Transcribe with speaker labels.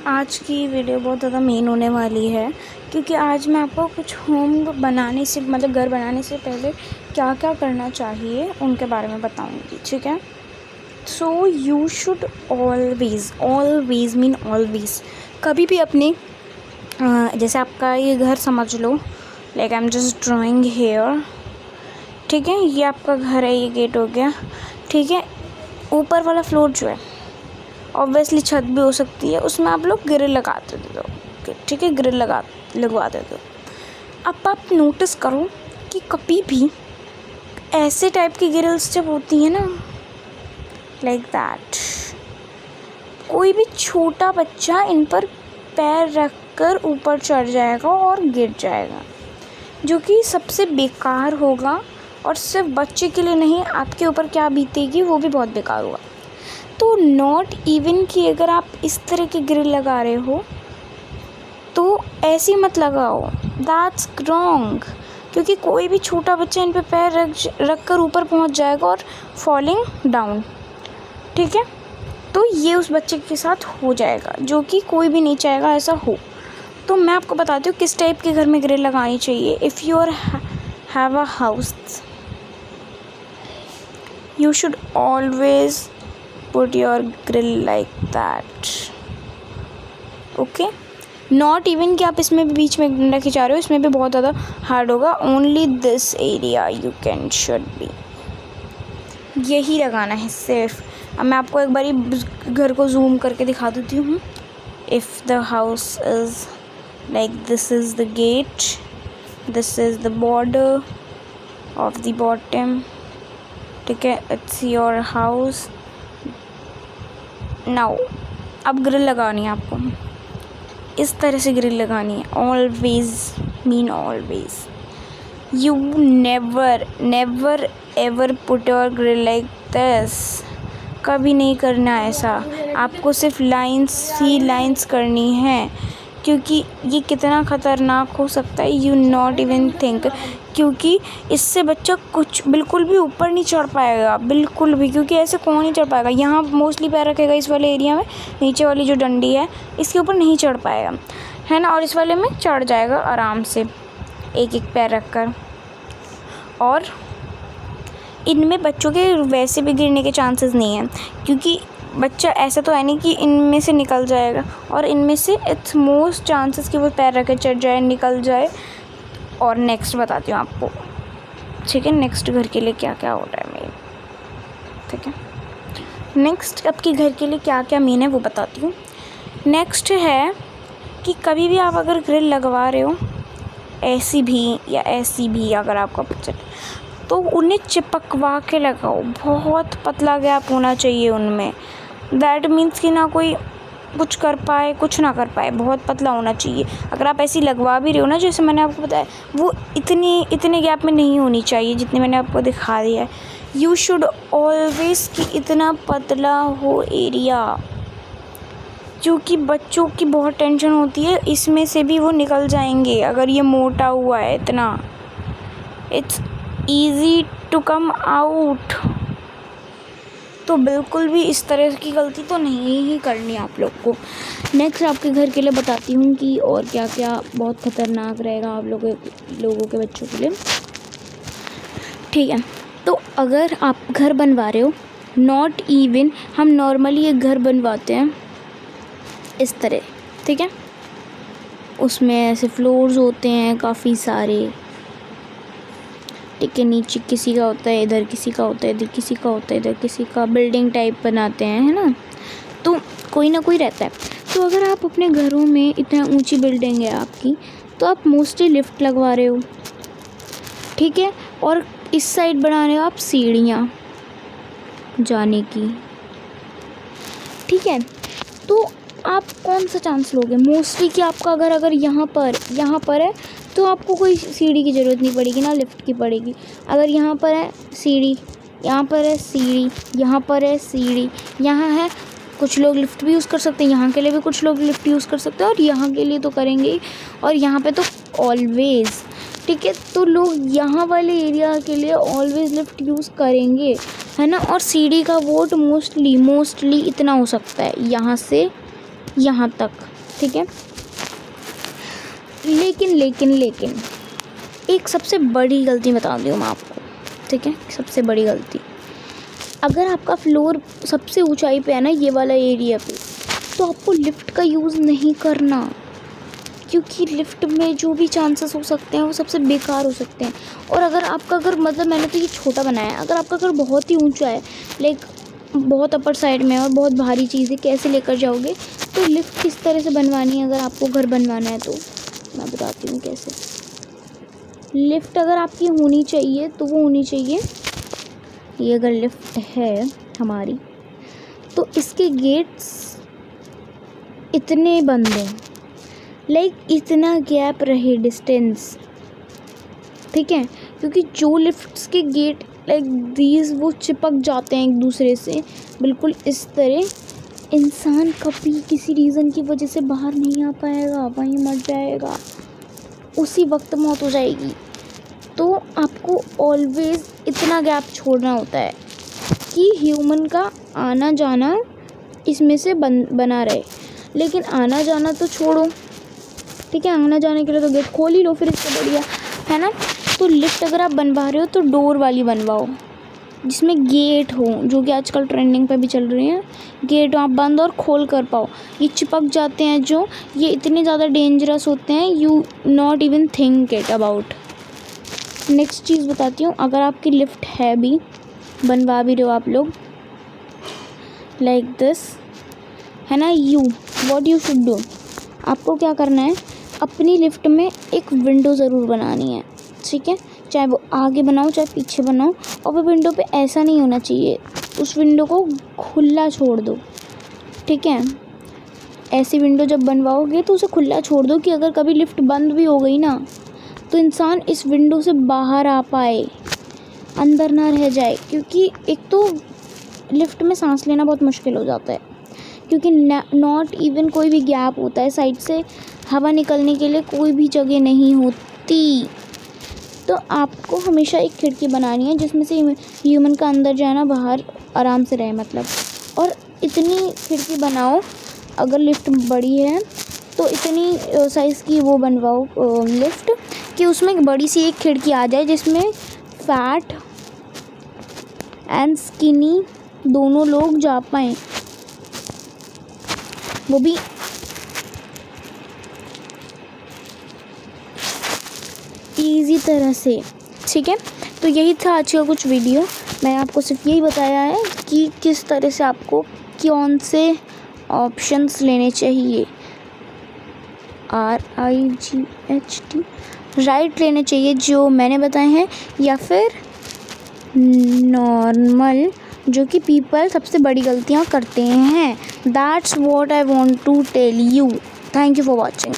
Speaker 1: आज की वीडियो बहुत ज़्यादा मेन होने वाली है क्योंकि आज मैं आपको कुछ होम बनाने से मतलब घर बनाने से पहले क्या क्या करना चाहिए उनके बारे में बताऊंगी। ठीक है, so you should always mean always कभी भी अपने जैसे आपका ये घर समझ लो, like I am just drawing here. ठीक है, ये आपका घर है, ये गेट हो गया। ठीक है, ऊपर वाला फ्लोर जो है ऑब्वियसली छत भी हो सकती है, उसमें आप लोग ग्रिल लगा देते हो। ठीक है, ग्रिल लगवा देते हो। अब आप नोटिस करो कि कभी भी ऐसे टाइप की ग्रिल्स जब होती है ना, लाइक दैट, कोई भी छोटा बच्चा इन पर पैर रख कर ऊपर चढ़ जाएगा और गिर जाएगा, जो कि सबसे बेकार होगा। और सिर्फ बच्चे के लिए नहीं, आपके ऊपर क्या बीतेगी वो भी बहुत बेकार होगा। तो नॉट इवन कि अगर आप इस तरह की ग्रिल लगा रहे हो तो ऐसी मत लगाओ, दैट्स रॉन्ग। क्योंकि कोई भी छोटा बच्चा इन पे पैर रख कर ऊपर पहुंच जाएगा और फॉलिंग डाउन। ठीक है, तो ये उस बच्चे के साथ हो जाएगा, जो कि कोई भी नहीं चाहेगा ऐसा हो। तो मैं आपको बताती हूँ किस टाइप के घर में ग्रिल लगानी चाहिए। If you are have a house, you should always put your grill like that. Okay, not even कि आप इसमें भी बीच में डंडा खिंचा रहे हो, इसमें भी बहुत ज़्यादा हार्ड होगा। Only this area you can should be, यही लगाना है सिर्फ। अब मैं आपको एक बारी घर को जूम करके दिखा देती हूँ। If the house is like this is the gate, this is the border of the bottom. ठीक है, इट्स योर हाउस नाउ। अब ग्रिल लगानी है आपको, इस तरह से ग्रिल लगानी है। Always mean always, you never ever put your grill like this. कभी नहीं करना ऐसा, आपको सिर्फ लाइंस करनी है, क्योंकि ये कितना ख़तरनाक हो सकता है यू नॉट इवन थिंक। क्योंकि इससे बच्चा कुछ बिल्कुल भी ऊपर नहीं चढ़ पाएगा, बिल्कुल भी, क्योंकि ऐसे कौन नहीं चढ़ पाएगा। यहाँ मोस्टली पैर रखेगा इस वाले एरिया में, नीचे वाली जो डंडी है इसके ऊपर नहीं चढ़ पाएगा, है ना, और इस वाले में चढ़ जाएगा आराम से एक एक पैर रख कर। और इनमें बच्चों के वैसे भी गिरने के चांसेस नहीं हैं, क्योंकि बच्चा ऐसा तो है नहीं कि इनमें से निकल जाएगा, और इनमें से इट्स मोस्ट चांसेस कि वो पैर रख के चढ़ जाए, निकल जाए। और नेक्स्ट बताती हूँ आपको, ठीक है, नेक्स्ट घर के लिए क्या क्या हो रहा है मेन। ठीक है, नेक्स्ट आपके घर के लिए क्या क्या मेन है वो बताती हूँ। नेक्स्ट है कि कभी भी आप अगर ग्रिल लगवा रहे हो, ऐसी भी अगर आपका बच्चा, तो उन्हें चिपकवा के लगाओ। बहुत पतला गैप होना चाहिए उनमें, दैट मीन्स कि ना कोई कुछ कर पाए कुछ ना कर पाए, बहुत पतला होना चाहिए। अगर आप ऐसी लगवा भी रहे हो ना, जैसे मैंने आपको बताया, वो इतने गैप में नहीं होनी चाहिए जितने मैंने आपको दिखा दिया है। यू शुड ऑलवेज कि इतना पतला हो एरिया, क्योंकि बच्चों की बहुत टेंशन होती है, इसमें से भी वो निकल जाएंगे अगर ये मोटा हुआ है इतना। It's easy to come out. तो बिल्कुल भी इस तरह की गलती तो नहीं ही करनी आप लोग को। नेक्स्ट आपके घर के लिए बताती हूँ कि और क्या क्या बहुत ख़तरनाक रहेगा आप लोगों के बच्चों के लिए। ठीक है, तो अगर आप घर बनवा रहे हो, नॉट इवन हम नॉर्मली एक घर बनवाते हैं इस तरह, ठीक है, उसमें ऐसे फ्लोर्स होते हैं काफ़ी सारे। ठीक है, नीचे किसी का होता है, इधर किसी का होता है, इधर किसी का होता है, इधर किसी का, बिल्डिंग टाइप बनाते हैं, है ना, तो कोई ना कोई रहता है। तो अगर आप अपने घरों में, इतना ऊंची बिल्डिंग है आपकी, तो आप मोस्टली लिफ्ट लगवा रहे हो। ठीक है, और इस साइड बना रहे हो आप सीढ़ियाँ जाने की। ठीक है, तो आप कौन सा चांस लोगे मोस्टली कि आपका घर अगर यहाँ पर है तो आपको कोई सीढ़ी की ज़रूरत नहीं पड़ेगी, ना लिफ्ट की पड़ेगी। अगर यहाँ पर है सीढ़ी, यहाँ पर है सीढ़ी, यहाँ पर है सीढ़ी, यहाँ है, कुछ लोग लिफ्ट भी यूज़ कर सकते हैं, यहाँ के लिए भी कुछ लोग लिफ्ट यूज़ कर सकते हैं, और यहाँ के लिए तो करेंगे ही, और यहाँ पे तो ऑलवेज़। ठीक है, तो लोग यहाँ वाले एरिया के लिए ऑलवेज़ लिफ्ट यूज़ करेंगे, है ना। और सीढ़ी का वोट मोस्टली इतना हो सकता है, यहाँ से यहाँ तक। ठीक है। लेकिन एक सबसे बड़ी गलती बता दूँ मैं आपको, ठीक है, सबसे बड़ी गलती, अगर आपका फ्लोर सबसे ऊंचाई पे है ना, ये वाला एरिया पे, तो आपको लिफ्ट का यूज़ नहीं करना, क्योंकि लिफ्ट में जो भी चांसेस हो सकते हैं वो सबसे बेकार हो सकते हैं। और अगर आपका घर, मतलब मैंने तो ये छोटा बनाया है, अगर आपका घर बहुत ही ऊंचा है, लाइक बहुत अपर साइड में है और बहुत भारी चीज़ें कैसे लेकर जाओगे, तो लिफ्ट किस तरह से बनवानी है अगर आपको घर बनवाना है, तो मैं बताती हूँ कैसे। लिफ्ट अगर आपकी होनी चाहिए तो वो होनी चाहिए, ये अगर लिफ्ट है हमारी, तो इसके गेट्स इतने बंद हैं, लाइक इतना गैप रहे, डिस्टेंस, ठीक है, क्योंकि जो लिफ्ट्स के गेट लाइक दीज वो चिपक जाते हैं एक दूसरे से बिल्कुल इस तरह, इंसान कभी किसी रीज़न की वजह से बाहर नहीं आ पाएगा, वहीं मर जाएगा, उसी वक्त मौत हो जाएगी। तो आपको ऑलवेज़ इतना गैप छोड़ना होता है कि ह्यूमन का आना जाना इसमें से बना रहे। लेकिन आना जाना तो छोड़ो, ठीक है, आना जाने के लिए तो गेट खोल ही लो फिर, इससे बढ़िया है ना। तो लिफ्ट अगर आप बनवा रहे हो तो डोर वाली बनवाओ, जिसमें गेट हो, जो कि आजकल ट्रेंडिंग पे भी चल रही है, गेट आप बंद और खोल कर पाओ। ये चिपक जाते हैं जो, ये इतने ज़्यादा डेंजरस होते हैं, you not even think it about. Next चीज़ बताती हूँ, अगर आपकी लिफ्ट है भी, बनवा भी रहे हो आप लोग, लाइक दिस, है ना, व्हाट यू शुड डू, आपको क्या करना है, अपनी लिफ्ट में एक विंडो ज़रूर बनानी है, ठीक है, चाहे वो आगे बनाओ चाहे पीछे बनाओ, और वो विंडो पे ऐसा नहीं होना चाहिए, उस विंडो को खुला छोड़ दो, ठीक है। ऐसी विंडो जब बनवाओगे तो उसे खुला छोड़ दो कि अगर कभी लिफ्ट बंद भी हो गई ना, तो इंसान इस विंडो से बाहर आ पाए, अंदर ना रह जाए, क्योंकि एक तो लिफ्ट में सांस लेना बहुत मुश्किल हो जाता है, क्योंकि नॉट इवन कोई भी गैप होता है, साइड से हवा निकलने के लिए कोई भी जगह नहीं होती। तो आपको हमेशा एक खिड़की बनानी है जिसमें से ह्यूमन का अंदर जाना बाहर आराम से रहे, मतलब, और इतनी खिड़की बनाओ, अगर लिफ्ट बड़ी है तो इतनी साइज़ की वो बनवाओ लिफ्ट कि उसमें एक बड़ी सी एक खिड़की आ जाए जिसमें फैट एंड स्किनी दोनों लोग जा पाएँ, वो भी ईज़ी तरह से, ठीक है। तो यही था आज का कुछ वीडियो, मैंने आपको सिर्फ यही बताया है कि किस तरह से आपको कौन से ऑप्शंस लेने चाहिए, RIGHT, राइट लेने चाहिए जो मैंने बताए हैं, या फिर नॉर्मल, जो कि पीपल सबसे बड़ी गलतियाँ करते हैं। That's what I want to tell you. Thank you for watching.